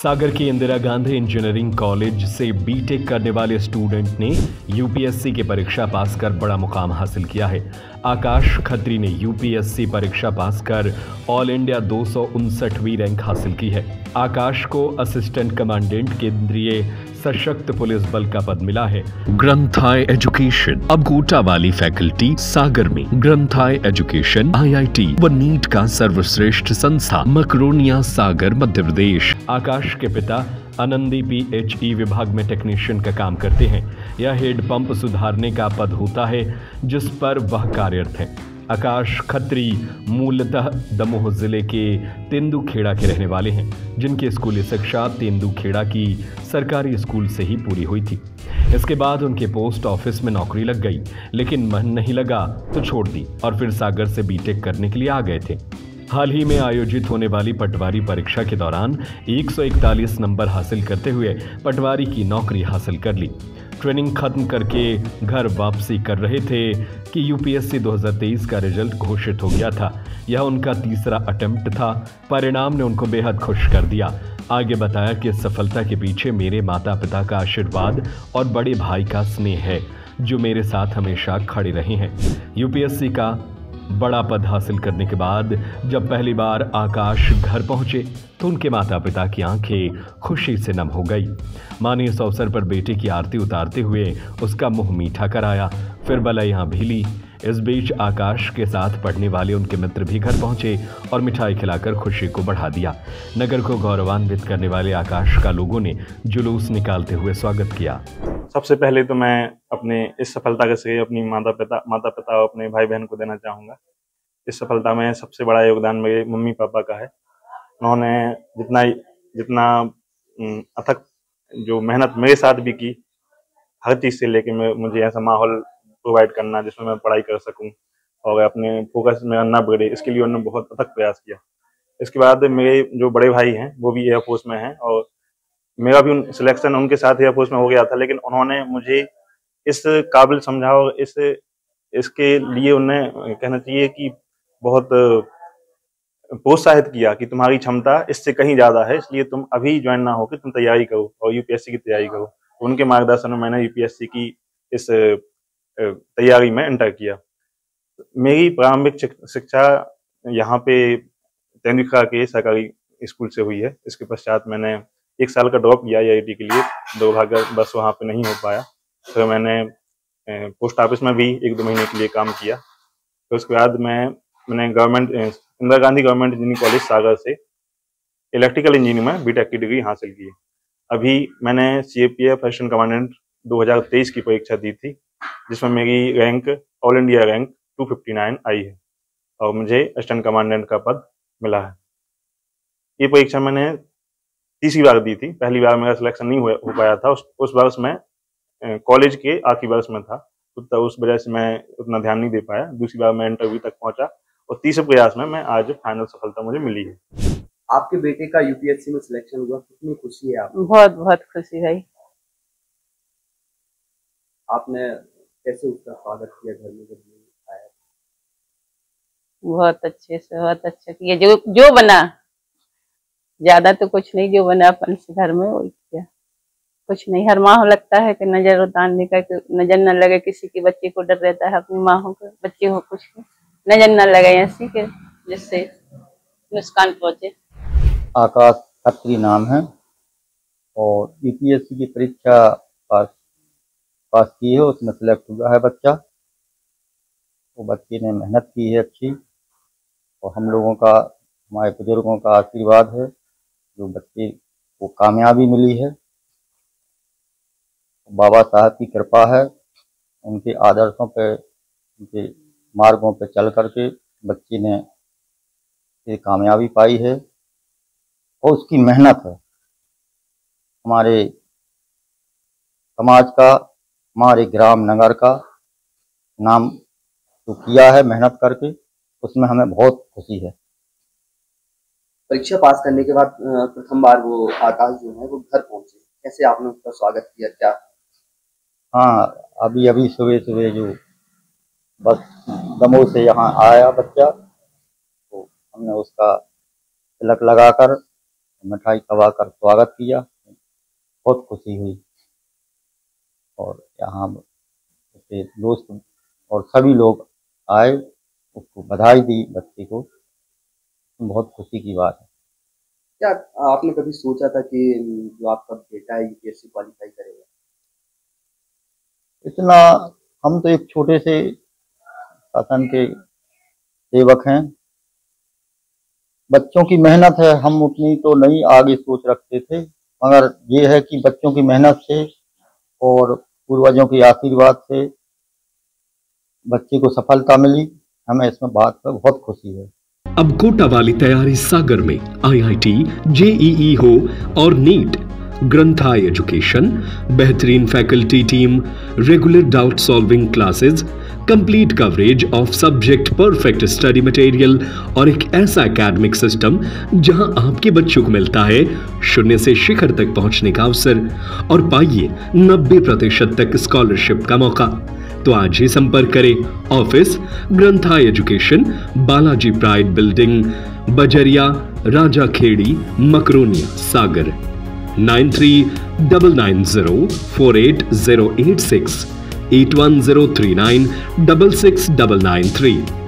सागर के Indira Gandhi engineering college से BTech करने वाले स्टूडेंट ने यूपीएससी की परीक्षा पास कर बड़ा मुकाम हासिल किया है। आकाश खत्री ने यूपीएससी परीक्षा पास कर ऑल इंडिया 259वीं रैंक हासिल की है। आकाश को असिस्टेंट कमांडेंट केंद्रीय सशक्त पुलिस बल का पद मिला है। ग्रंथाय एजुकेशन अब कोटा वाली फैकल्टी सागर में। ग्रंथाय एजुकेशन आईआईटी व नीट का सर्वश्रेष्ठ संस्था, मकरोनिया, सागर, मध्य प्रदेश। आकाश के पिता आनंदी पीएचई विभाग में टेक्नीशियन का काम करते हैं। यह हेड पंप सुधारने का पद होता है जिस पर वह कार्यरत है। आकाश खत्री मूलतः दमोह जिले के तेंदुखेड़ा के रहने वाले हैं, जिनकी स्कूली शिक्षा तेंदुखेड़ा की सरकारी स्कूल से ही पूरी हुई थी। इसके बाद उनके पोस्ट ऑफिस में नौकरी लग गई, लेकिन मन नहीं लगा तो छोड़ दी और फिर सागर से बीटेक करने के लिए आ गए थे। हाल ही में आयोजित होने वाली पटवारी परीक्षा के दौरान 141 नंबर हासिल करते हुए पटवारी की नौकरी हासिल कर ली। ट्रेनिंग खत्म करके घर वापसी कर रहे थे कि यूपीएससी 2023 का रिजल्ट घोषित हो गया था। यह उनका तीसरा अटेम्प्ट था। परिणाम ने उनको बेहद खुश कर दिया। आगे बताया कि इस सफलता के पीछे मेरे माता पिता का आशीर्वाद और बड़े भाई का स्नेह है, जो मेरे साथ हमेशा खड़े रहे हैं। यूपीएससी का बड़ा पद हासिल करने के बाद जब पहली बार आकाश घर पहुंचे तो उनके माता पिता की आंखें खुशी से नम हो गई। मां ने इस अवसर पर बेटे की आरती उतारते हुए उसका मुंह मीठा कराया, फिर बलैया भी ली। इस बीच आकाश के साथ पढ़ने वाले उनके मित्र भी घर पहुंचे और मिठाई खिलाकर खुशी को बढ़ा दिया। नगर को गौरवान्वित करने वाले आकाश का लोगों ने जुलूस निकालते हुए स्वागत किया। सबसे पहले तो मैं अपने इस सफलता का श्रेय अपनी माता पिता और अपने भाई बहन को देना चाहूँगा। इस सफलता में सबसे बड़ा योगदान मेरे मम्मी पापा का है। उन्होंने जितना अथक जो मेहनत मेरे साथ भी की, हर चीज़ से लेके मुझे ऐसा माहौल प्रोवाइड करना जिसमें मैं पढ़ाई कर सकूं और अपने फोकस में ना बिगड़े, इसके लिए उन्होंने बहुत अथक प्रयास किया। इसके बाद मेरे जो बड़े भाई हैं वो भी एयरफोर्स में हैं और मेरा भी सिलेक्शन उनके साथ एयरफोर्स में हो गया था, लेकिन उन्होंने मुझे इस काबिल समझा और इसके लिए उन्हें कहना चाहिए कि बहुत प्रोत्साहित किया कि तुम्हारी क्षमता इससे कहीं ज्यादा है, इसलिए तुम अभी ज्वाइन ना होकर तुम तैयारी करो और यूपीएससी की तैयारी करो। तो उनके मार्गदर्शन में मैंने यूपीएससी की इस तैयारी में एंटर किया। मेरी प्रारंभिक शिक्षा यहाँ पे तेंदुखेड़ा के सरकारी स्कूल से हुई है। इसके पश्चात मैंने 1 साल का ड्रॉप लिया आईआईटी के लिए, दुर्भाग्यवश वहाँ पे नहीं हो पाया। फिर मैंने पोस्ट ऑफिस में भी 1-2 महीने के लिए काम किया। फिर उसके बाद मैंने Indira Gandhi government engineering college Sagar से इलेक्ट्रिकल इंजीनियरिंग में बीटेक की डिग्री हासिल की। अभी मैंने सीएपीएफ असिस्टेंट कमांडेंट 2023 की परीक्षा दी थी, जिसमें मेरी रैंक ऑल इंडिया रैंक 259 आई है और मुझे असिस्टेंट कमांडेंट का पद मिला है। ये परीक्षा मैंने तीसरी बार दी थी। पहली बार मेरा सिलेक्शन नहीं हो पाया था। उस वर्ष में कॉलेज के आखिरी वर्ष में था, तो उस वजह से मैं उतना ध्यान नहीं दे पाया। दूसरी बार मैं इंटरव्यू तक पहुंचा और तीसरे प्रयास में मैं आज फाइनल सफलता मुझे मिली है। आपके बेटे का यूपीएससी में सिलेक्शन हुआ, कितनी खुशी है आपको? बहुत बहुत खुशी है। आपने कैसे उसका स्वागत किया घर में जब आया? बहुत अच्छे से, बहुत अच्छा किया। जो बना, ज्यादा तो कुछ नहीं, जो बना अपन से घर में वही किया। कुछ नहीं, हर माँ लगता है कि नजर उतारने का, कि नजर न लगे किसी के बच्चे को। डर रहता है अपनी माँ को, बच्चे हो कुछ नजर न लगे ऐसी के जिससे नुकसान पहुंचे। आकाश खत्री नाम है और यूपीएससी की परीक्षा पास की है, उसमें सिलेक्ट हुआ है बच्चा। वो बच्चे ने मेहनत की है अच्छी और हम लोगों का, हमारे बुजुर्गों का आशीर्वाद है जो बच्चे को कामयाबी मिली है। बाबा साहब की कृपा है, उनके आदर्शों पे, उनके मार्गों पे चल करके बच्चे ने ये कामयाबी पाई है और उसकी मेहनत है। हमारे समाज का, हमारे ग्राम नगर का नाम जो किया है मेहनत करके, उसमें हमें बहुत खुशी है। परीक्षा पास करने के बाद प्रथम बार वो आकाश जो है वो घर पहुंचे, कैसे आपने उसका स्वागत किया? क्या? हाँ, अभी सुबह जो बस दमोह से यहाँ आया बच्चा, तो हमने उसका तिलक लगाकर मिठाई खवाकर स्वागत किया, बहुत खुशी हुई। और यहाँ उसके दोस्त और सभी लोग आए, उसको बधाई दी बच्चे को, बहुत खुशी की बात है। क्या आपने कभी सोचा था कि जो आपका बेटा है यूपीएससी क्वालिफाई करेगा? इतना, हम तो एक छोटे से शासन के सेवक हैं, बच्चों की मेहनत है, हम उतनी तो नहीं आगे सोच रखते थे, मगर ये है कि बच्चों की मेहनत से और पूर्वजों के आशीर्वाद से बच्चे को सफलता मिली, हमें इसमें बात पर बहुत खुशी है। अब कोटा वाली तैयारी सागर में IIT, JEE हो और नीट, ग्रंथाय एजुकेशन, बेहतरीन faculty team, regular doubt solving classes, complete coverage of subject, perfect study material और एक ऐसा एकेडमिक सिस्टम जहां आपके बच्चों को मिलता है शून्य से शिखर तक पहुंचने का अवसर और पाइए 90% तक स्कॉलरशिप का मौका। तो आज ही संपर्क करें ऑफिस ग्रंथाय education, Balaji pride building, Bajaria, Raja Khedi, Makronia, Sagar. 9399048086, 8103966993।